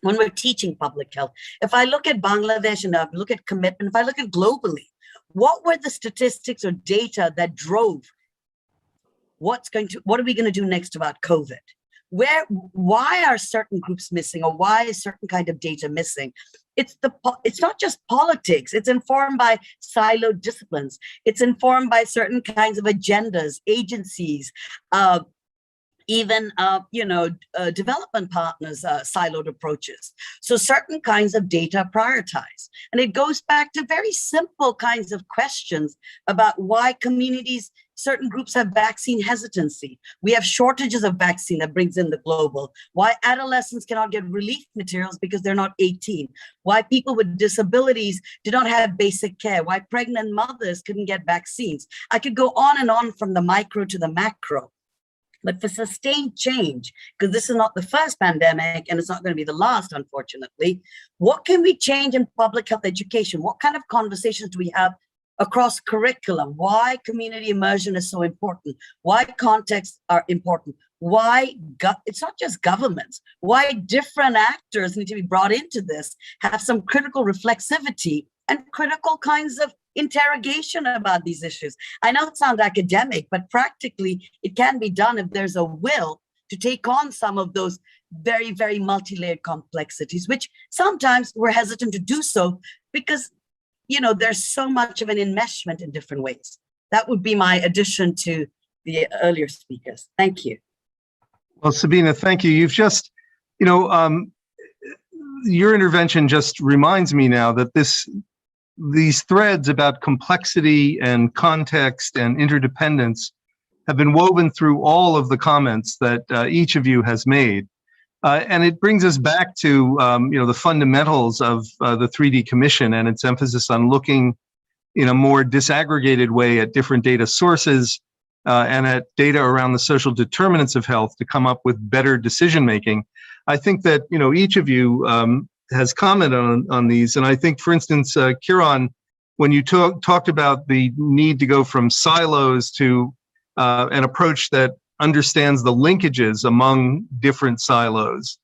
when we're teaching public health? If I look at Bangladesh and I look at commitment, if I look at globally, what were the statistics or data that drove what are we going to do next about COVID? Why are certain groups missing, or why is certain kind of data missing? It's not just politics. It's informed by siloed disciplines. It's informed by certain kinds of agendas, agencies, even development partners, siloed approaches. So certain kinds of data prioritize. And it goes back to very simple kinds of questions about why communities, certain groups have vaccine hesitancy. We have shortages of vaccine that brings in the global. Why adolescents cannot get relief materials because they're not 18. Why people with disabilities do not have basic care. Why pregnant mothers couldn't get vaccines. I could go on and on from the micro to the macro. But for sustained change, because this is not the first pandemic and it's not going to be the last, unfortunately, what can we change in public health education? What kind of conversations do we have across curriculum? Why community immersion is so important? Why contexts are important? Why it's not just governments, why different actors need to be brought into this, have some critical reflexivity and critical kinds of interrogation about these issues. I know it sounds academic, but practically it can be done if there's a will to take on some of those very, very multi-layered complexities, which sometimes we're hesitant to do so because, you know, there's so much of an enmeshment in different ways. That would be my addition to the earlier speakers. Thank you. Well, Sabina, thank you. You've just, you know, your intervention just reminds me now that these threads about complexity and context and interdependence have been woven through all of the comments that each of you has made. And it brings us back to, you know, the fundamentals of the 3D Commission and its emphasis on looking in a more disaggregated way at different data sources and at data around the social determinants of health to come up with better decision making. I think that, you know, each of you has commented on these. And I think, for instance, Kiran, when you talked about the need to go from silos to an approach that understands the linkages among different silos,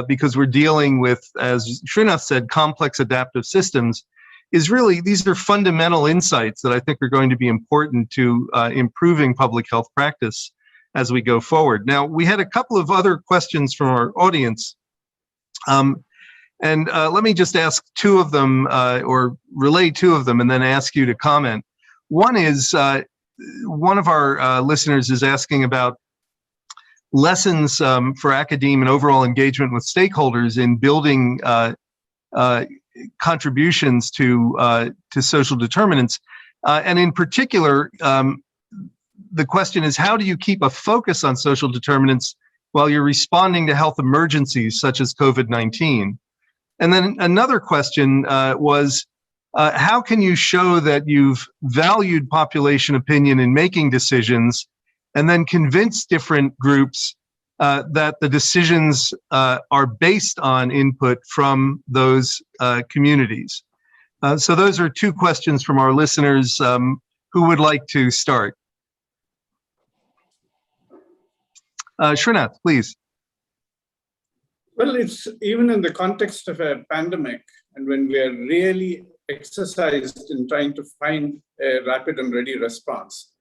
because we're dealing with, as Srinath said, complex adaptive systems, is really, these are fundamental insights that I think are going to be important to improving public health practice as we go forward. Now, we had a couple of other questions from our audience. And let me just ask two of them, or relay two of them, and then ask you to comment. One is, one of our listeners is asking about lessons for academia and overall engagement with stakeholders in building contributions to social determinants. And in particular, the question is, how do you keep a focus on social determinants while you're responding to health emergencies such as COVID-19? And then another question was, how can you show that you've valued population opinion in making decisions and then convince different groups that the decisions are based on input from those communities? So those are two questions from our listeners. Who would like to start? Srinath, please. Well, it's even in the context of a pandemic, and when we are really exercised in trying to find a rapid and ready response,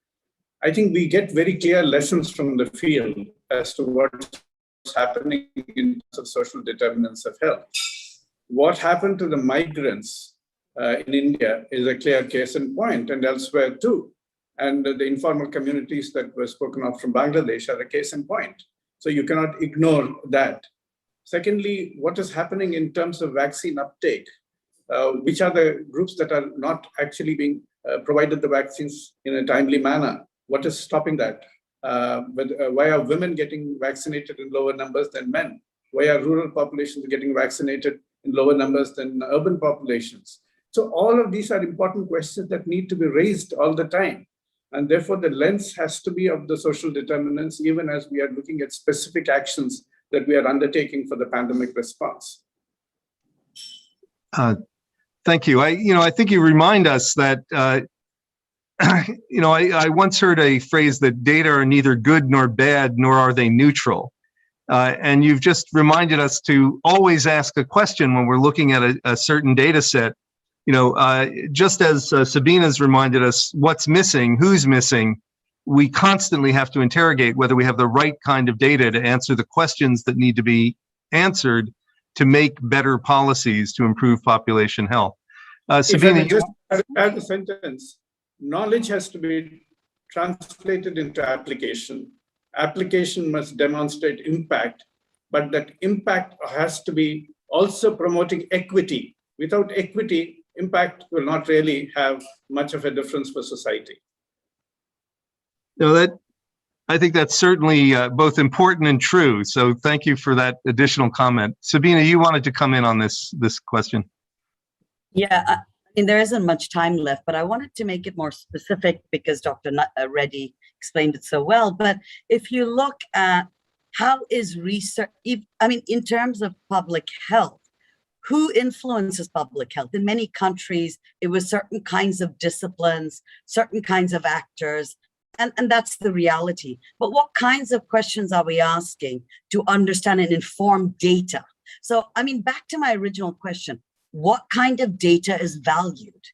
I think we get very clear lessons from the field as to what's happening in terms of social determinants of health. What happened to the migrants in India is a clear case in point, and elsewhere too. And the informal communities that were spoken of from Bangladesh are a case in point. So you cannot ignore that. Secondly, what is happening in terms of vaccine uptake? Which are the groups that are not actually being provided the vaccines in a timely manner? What is stopping that? Why are women getting vaccinated in lower numbers than men? Why are rural populations getting vaccinated in lower numbers than urban populations? So all of these are important questions that need to be raised all the time. And therefore, the lens has to be of the social determinants, even as we are looking at specific actions that we are undertaking for the pandemic response. Thank you. I think you remind us that, I once heard a phrase that data are neither good nor bad, nor are they neutral. And you've just reminded us to always ask a question when we're looking at a certain data set. Just as Sabina's reminded us what's missing, who's missing, we constantly have to interrogate whether we have the right kind of data to answer the questions that need to be answered to make better policies to improve population health. Sabina, just add a sentence. Knowledge has to be translated into application. Application must demonstrate impact, but that impact has to be also promoting equity. Without equity, impact will not really have much of a difference for society. I think that's certainly both important and true. So thank you for that additional comment. Sabina, you wanted to come in on this question. Yeah, there isn't much time left, but I wanted to make it more specific because Dr. Reddy explained it so well. But if you look at how is research, in terms of public health, who influences public health? In many countries, it was certain kinds of disciplines, certain kinds of actors, and that's the reality. But what kinds of questions are we asking to understand and inform data? So, back to my original question, what kind of data is valued?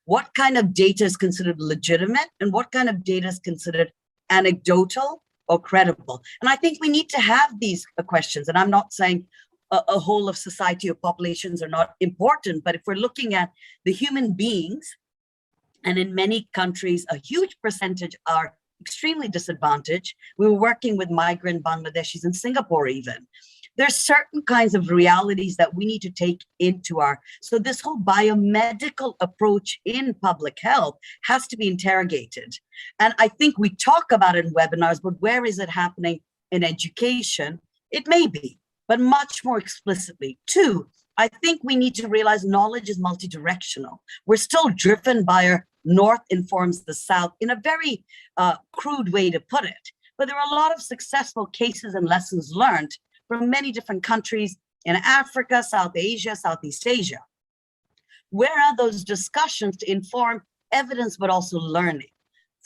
what kind of data is considered legitimate and what kind of data is considered anecdotal or credible. And I think we need to have these questions. And I'm not saying a whole of society or populations are not important, but if we're looking at the human beings, and in many countries, a huge percentage are extremely disadvantaged. We were working with migrant Bangladeshis in Singapore even. There's certain kinds of realities that we need to take into so this whole biomedical approach in public health has to be interrogated. And I think we talk about it in webinars, but where is it happening in education? It may be, but much more explicitly. Two, I think we need to realize knowledge is multidirectional. We're still driven by our North informs the South in a very crude way to put it. But there are a lot of successful cases and lessons learned from many different countries in Africa, South Asia, Southeast Asia. Where are those discussions to inform evidence, but also learning?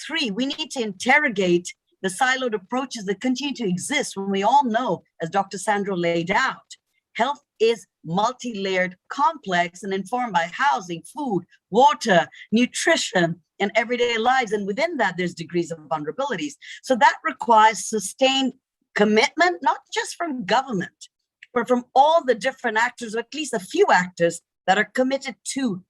Three, we need to interrogate the siloed approaches that continue to exist when we all know, as Dr. Sandro laid out, health is multi-layered, complex, and informed by housing, food, water, nutrition, and everyday lives. And within that, there's degrees of vulnerabilities. So that requires sustained commitment, not just from government, but from all the different actors, or at least a few actors that are committed to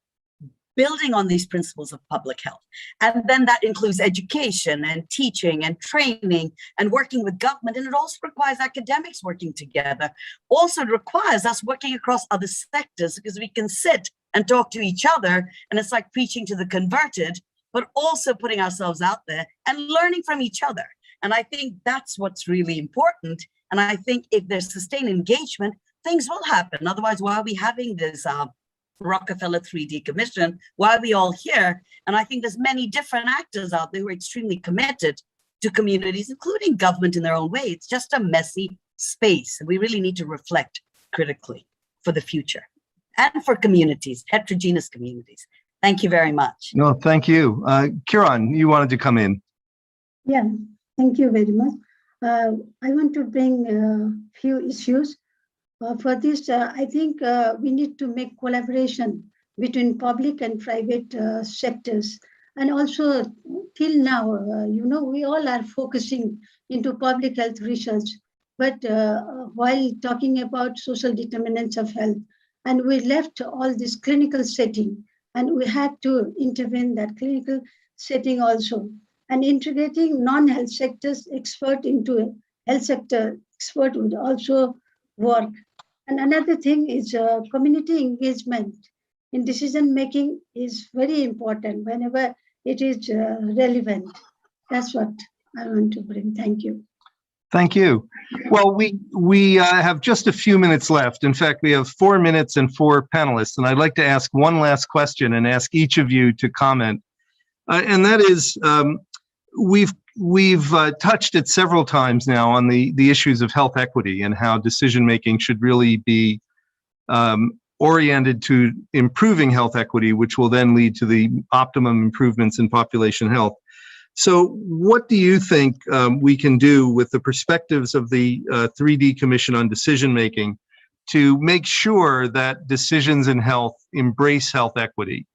building on these principles of public health. And then that includes education and teaching and training and working with government. And it also requires academics working together. Also, it requires us working across other sectors, because we can sit and talk to each other, and it's like preaching to the converted, but also putting ourselves out there and learning from each other. And I think that's what's really important. And I think if there's sustained engagement, things will happen. Otherwise, why are we having this Rockefeller 3D Commission? Why are we all here? And I think there's many different actors out there who are extremely committed to communities, including government in their own way. It's just a messy space. And we really need to reflect critically for the future and for communities, heterogeneous communities. Thank you very much. No, thank you. Kiran, you wanted to come in. Yeah, thank you very much. I want to bring a few issues. For this, I think we need to make collaboration between public and private sectors. And also, till now, we all are focusing into public health research, but while talking about social determinants of health, and we left all this clinical setting, and we had to intervene that clinical setting also. And integrating non-health sectors expert into health sector expert would also work. And another thing is community engagement in decision making is very important whenever it is relevant. That's what I want to bring. Thank you. Thank you. Well, we have just a few minutes left. In fact, we have 4 minutes and 4 panelists, and I'd like to ask one last question and ask each of you to comment. And that is, we've touched it several times now on the issues of health equity and how decision making should really be oriented to improving health equity, which will then lead to the optimum improvements in population health. So what do you think we can do with the perspectives of the 3D Commission on Decision Making to make sure that decisions in health embrace health equity?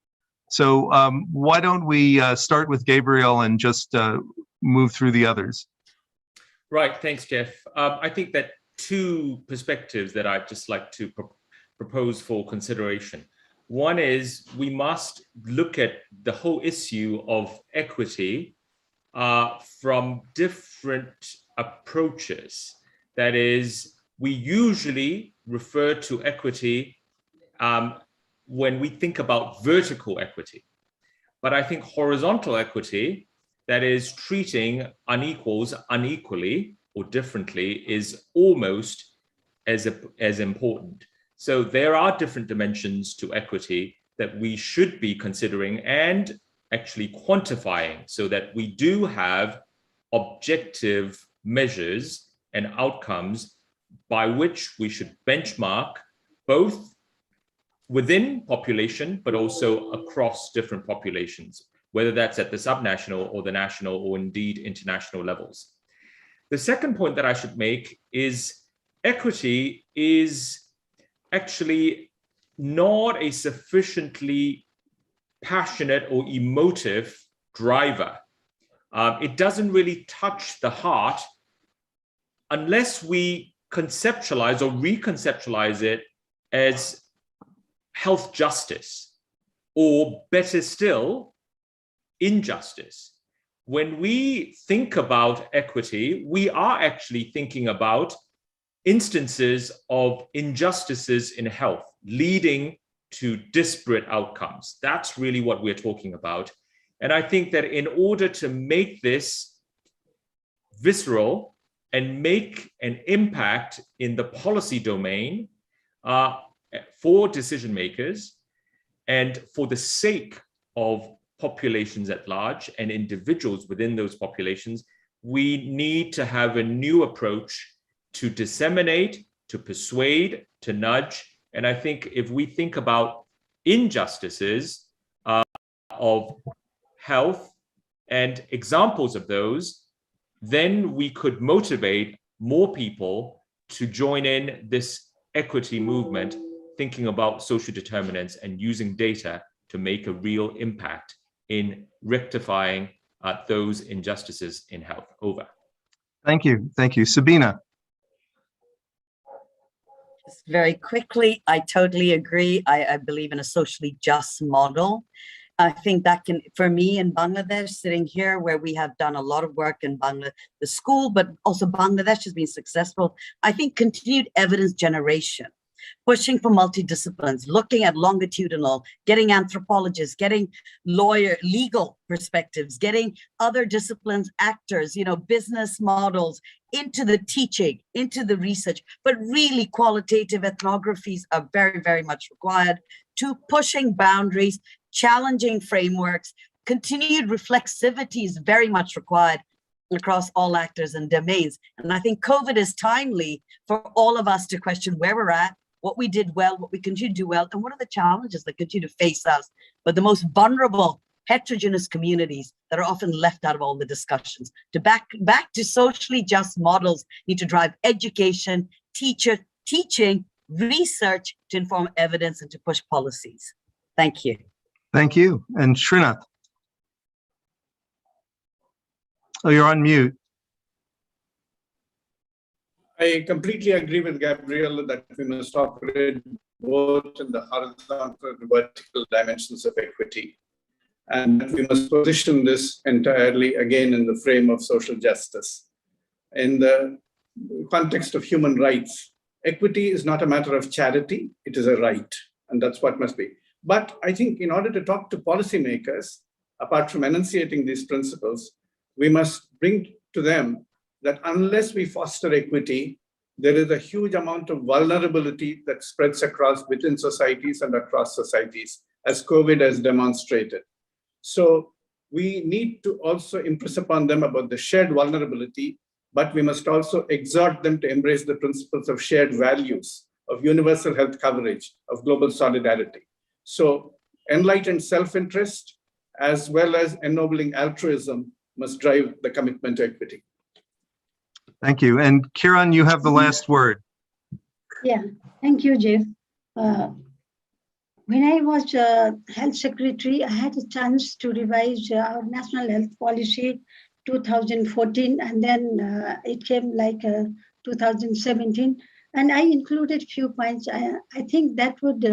So why don't we start with Gabriel and just move through the others? Right, thanks, Jeff. I think that 2 perspectives that I'd just like to propose for consideration. One is we must look at the whole issue of equity from different approaches. That is, we usually refer to equity when we think about vertical equity. But I think horizontal equity, that is treating unequals unequally or differently, is almost as important. So there are different dimensions to equity that we should be considering and actually quantifying, so that we do have objective measures and outcomes by which we should benchmark both within population, but also across different populations, whether that's at the subnational or the national or indeed international levels. The second point that I should make is equity is actually not a sufficiently passionate or emotive driver. It doesn't really touch the heart unless we conceptualize or reconceptualize it as health justice, or better still, injustice. When we think about equity, we are actually thinking about instances of injustices in health leading to disparate outcomes. That's really what we're talking about. And I think that in order to make this visceral and make an impact in the policy domain for decision makers and for the sake of populations at large and individuals within those populations, we need to have a new approach to disseminate, to persuade, to nudge. And I think if we think about injustices of health and examples of those, then we could motivate more people to join in this equity movement, thinking about social determinants and using data to make a real impact in rectifying those injustices in health. Over. Thank you. Thank you. Sabina. Just very quickly, I totally agree. I believe in a socially just model. I think that can, for me in Bangladesh, sitting here where we have done a lot of work in Bangladesh, the school, but also Bangladesh has been successful. I think continued evidence generation, pushing for multidisciplines, looking at longitudinal, getting anthropologists, getting legal perspectives, getting other disciplines, actors, business models into the teaching, into the research, but really qualitative ethnographies are very, very much required. To pushing boundaries, challenging frameworks, continued reflexivity is very much required across all actors and domains. And I think COVID is timely for all of us to question where we're at, what we did well, what we continue to do well, and what are the challenges that continue to face us. But the most vulnerable, heterogeneous communities that are often left out of all the discussions. To back to socially just models need to drive education, teaching, research to inform evidence and to push policies. Thank you. Thank you. And Srinath. Oh, you're on mute. I completely agree with Gabriel that we must operate both in the horizontal and vertical dimensions of equity. And we must position this entirely again in the frame of social justice. In the context of human rights, equity is not a matter of charity, it is a right, and that's what must be. But I think in order to talk to policymakers, apart from enunciating these principles, we must bring to them that unless we foster equity, there is a huge amount of vulnerability that spreads across within societies and across societies, as COVID has demonstrated. So we need to also impress upon them about the shared vulnerability, but we must also exhort them to embrace the principles of shared values, of universal health coverage, of global solidarity. So enlightened self-interest, as well as ennobling altruism, must drive the commitment to equity. Thank you. And Kiran, you have the last word. Yeah, thank you, Jeff. When I was health secretary, I had a chance to revise our national health policy 2014, and then it came like 2017. And I included few points. I think that would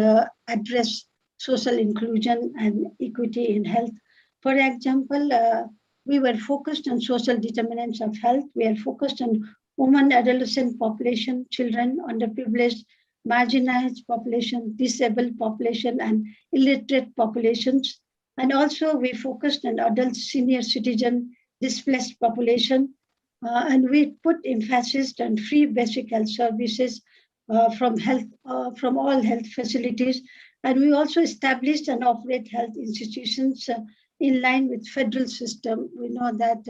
address social inclusion and equity in health. For example, we were focused on social determinants of health. We are focused on women, adolescent population, children, underprivileged, marginalized population, disabled population, and illiterate populations. And also we focused on adult, senior citizen, displaced population. And we put emphasis on free basic health services from all health facilities. And we also established and operate health institutions in line with federal system. We know that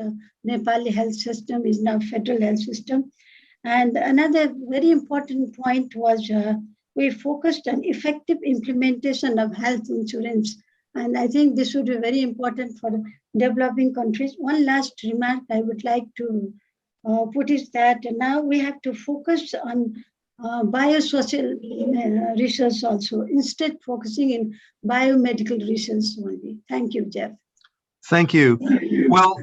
Nepali health system is now federal health system. And another very important point was we focused on effective implementation of health insurance. And I think this would be very important for developing countries. One last remark I would like to put is that now we have to focus on biosocial research also, instead focusing in biomedical research only. Thank you, Jeff. Thank you. Well,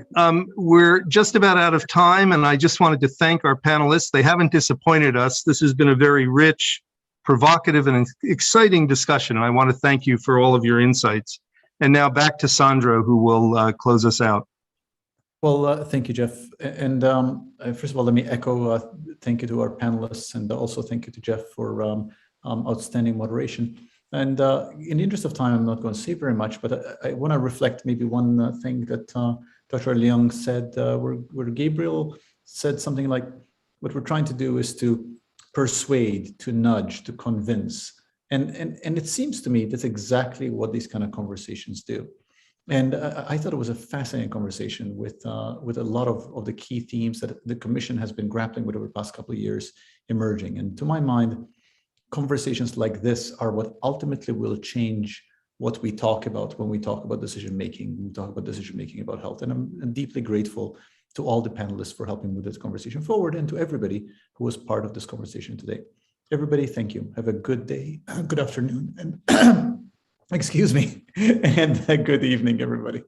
we're just about out of time, and I just wanted to thank our panelists. They haven't disappointed us. This has been a very rich, provocative, and exciting discussion, and I want to thank you for all of your insights. And now back to Sandro, who will close us out. Well, thank you, Jeff. And first of all, let me echo thank you to our panelists, and also thank you to Jeff for outstanding moderation. And in the interest of time, I'm not going to say very much, but I want to reflect maybe one thing that Dr. Leung said, where Gabriel said something like, what we're trying to do is to persuade, to nudge, to convince. And it seems to me that's exactly what these kind of conversations do. And I thought it was a fascinating conversation with a lot of the key themes that the Commission has been grappling with over the past couple of years emerging. And to my mind, conversations like this are what ultimately will change what we talk about when we talk about decision making, when we talk about decision making about health. And I'm deeply grateful to all the panelists for helping move this conversation forward, and to everybody who was part of this conversation today. Everybody, thank you. Have a good day, good afternoon, and excuse me, and a good evening, everybody.